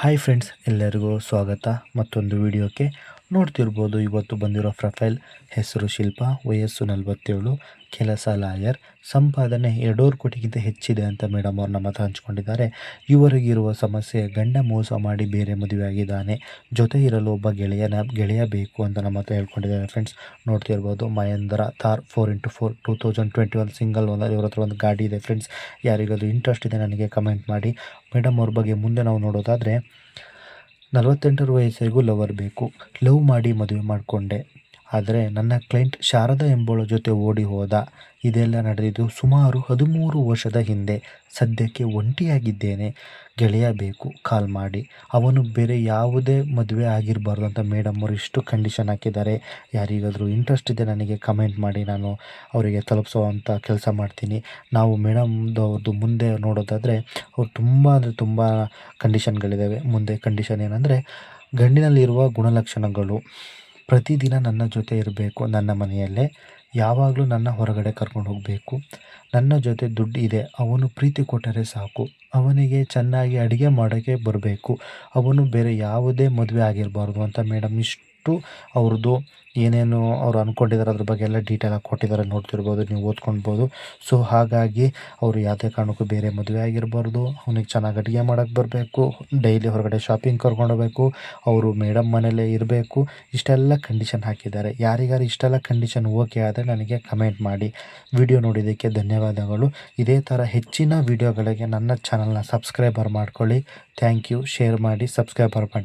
Hi friends, ಎಲ್ಲರಿಗೂ ಸ್ವಾಗತ ಮತ್ತೊಂದು ವಿಡಿಯೋಕ್ಕೆ. ನೋಡ್ತಿರ್ಬೋದು, ಇವತ್ತು ಬಂದಿರೋ ಪ್ರೊಫೈಲ್ ಹೆಸರು ಶಿಲ್ಪಾ, ವಯಸ್ಸು 47, ಕೆಲಸ ಲಾಯರ್, ಸಂಪಾದನೆ 2 ಕೋಟಿಗಿಂತ ಹೆಚ್ಚಿದೆ ಅಂತ ಮೇಡಮ್ ಅವ್ರು ನಮ್ಮ ಹತ್ರ ಹಂಚ್ಕೊಂಡಿದ್ದಾರೆ. ಇವರಿಗಿರುವ ಸಮಸ್ಯೆ, ಗಂಡ ಮೋಸ ಮಾಡಿ ಬೇರೆ ಮದುವೆ ಆಗಿದ್ದಾನೆ, ಜೊತೆ ಇರಲು ಒಬ್ಬ ಗೆಳೆಯ ಬೇಕು ಅಂತ ನಮ್ಮ ಹತ್ರ ಹೇಳ್ಕೊಂಡಿದ್ದಾರೆ. ಫ್ರೆಂಡ್ಸ್ ನೋಡ್ತಿರ್ಬೋದು, Mahendra Thar 4x4 2021 single owner. ಇವ್ರ ಹತ್ರ ಒಂದು ಗಾಡಿ ಇದೆ. ಫ್ರೆಂಡ್ಸ್ ಯಾರಿಗದು ಇಂಟ್ರೆಸ್ಟ್ ಇದೆ ನನಗೆ ಕಮೆಂಟ್ ಮಾಡಿ. ಮೇಡಮ್ ಅವ್ರ ಬಗ್ಗೆ ಮುಂದೆ ನಾವು ನೋಡೋದಾದರೆ, 48 ವಯಸ್ಸಿಗೂ ಲವರ್ ಬೇಕು, ಲವ್ ಮಾಡಿ ಮದುವೆ ಮಾಡಿಕೊಂಡೆ, ಆದರೆ ನನ್ನ ಕ್ಲೈಂಟ್ ಶಾರದಾ ಎಂಬುವಳ ಜೊತೆ ಓಡಿ ಹೋದ. ಇದೆಲ್ಲ ನಡೆದಿದ್ದು ಸುಮಾರು 13 ವರ್ಷದ ಹಿಂದೆ. ಸದ್ಯಕ್ಕೆ ಒಂಟಿಯಾಗಿದ್ದೇನೆ, ಗೆಳೆಯ ಬೇಕು, ಕಾಲ್ ಮಾಡಿ. ಅವನು ಬೇರೆ ಯಾವುದೇ ಮದುವೆ ಆಗಿರಬಾರ್ದು ಅಂತ ಮೇಡಮ್ ಅವರು ಇಷ್ಟು ಕಂಡೀಷನ್ ಹಾಕಿದ್ದಾರೆ. ಯಾರಿಗಾದರೂ ಇಂಟ್ರೆಸ್ಟ್ ಇದೆ ನನಗೆ ಕಮೆಂಟ್ ಮಾಡಿ, ನಾನು ಅವರಿಗೆ ತಲುಪಿಸೋವಂಥ ಕೆಲಸ ಮಾಡ್ತೀನಿ. ನಾವು ಮೇಡಮ್ದವ್ರದ್ದು ಮುಂದೆ ನೋಡೋದಾದರೆ, ಅವ್ರು ತುಂಬ ಅಂದರೆ ತುಂಬ ಕಂಡೀಷನ್ಗಳಿದ್ದಾವೆ. ಮುಂದೆ ಕಂಡೀಷನ್ ಏನಂದರೆ, ಗಂಡಿನಲ್ಲಿರುವ ಗುಣಲಕ್ಷಣಗಳು: ಪ್ರತಿದಿನ ನನ್ನ ಜೊತೆ ಇರಬೇಕು, ನನ್ನ ಮನೆಯಲ್ಲೇ, ಯಾವಾಗಲೂ ನನ್ನ ಹೊರಗಡೆ ಕರ್ಕೊಂಡು ಹೋಗಬೇಕು, ನನ್ನ ಜೊತೆ ದುಡ್ಡು ಇದೆ, ಅವನು ಪ್ರೀತಿ ಕೊಟ್ಟರೆ ಸಾಕು, ಅವನಿಗೆ ಚೆನ್ನಾಗಿ ಅಡುಗೆ ಮಾಡೋಕ್ಕೆ ಬರಬೇಕು, ಅವನು ಬೇರೆ ಯಾವುದೇ ಮದುವೆ ಆಗಿರಬಾರ್ದು ಅಂತ ಮೇಡಮ್ ಇಷ್ಟು ಅವ್ರದ್ದು ಏನೇನು ಅವ್ರು ಅಂದ್ಕೊಂಡಿದ್ದಾರೆ ಅದ್ರ ಬಗ್ಗೆ ಎಲ್ಲ ಡೀಟೇಲಾಗಿ ಕೊಟ್ಟಿದ್ದಾರೆ. ನೋಡ್ತಿರ್ಬೋದು, ನೀವು ಓದ್ಕೊಳ್ಬೋದು. ಸೊ ಹಾಗಾಗಿ ಅವರು ಯಾವುದೇ ಕಾರಣಕ್ಕೂ ಬೇರೆ ಮದುವೆ ಆಗಿರಬಾರ್ದು, ಅವನಿಗೆ ಚೆನ್ನಾಗಿ ಅಡುಗೆ ಮಾಡೋಕ್ಕೆ ಬರಬೇಕು, ಡೈಲಿ ಹೊರಗಡೆ ಶಾಪಿಂಗ್ ಕರ್ಕೊಂಡು ಹೋಗಬೇಕು, ಅವರು ಮೇಡಮ್ ಮನೇಲೇ ಇರಬೇಕು. ಇಷ್ಟೆಲ್ಲ ಕಂಡೀಷನ್ ಹಾಕಿದ್ದಾರೆ. ಯಾರಿಗಾರು ಇಷ್ಟೆಲ್ಲ ಕಂಡೀಷನ್ ಓಕೆ ಆದರೆ ನನಗೆ ಕಮೆಂಟ್ ಮಾಡಿ. ವಿಡಿಯೋ ನೋಡಿದ್ದಕ್ಕೆ ಧನ್ಯವಾದಗಳು. ಇದೇ ಥರ ಹೆಚ್ಚಿನ ವಿಡಿಯೋಗಳಿಗೆ ನನ್ನ ಚಾನಲ್ನ ಸಬ್ಸ್ಕ್ರೈಬರ್ ಮಾಡ್ಕೊಳ್ಳಿ. Thank you. ಶೇರ್ ಮಾಡಿ, ಸಬ್ಸ್ಕ್ರೈಬರ್ ಮಾಡಿ.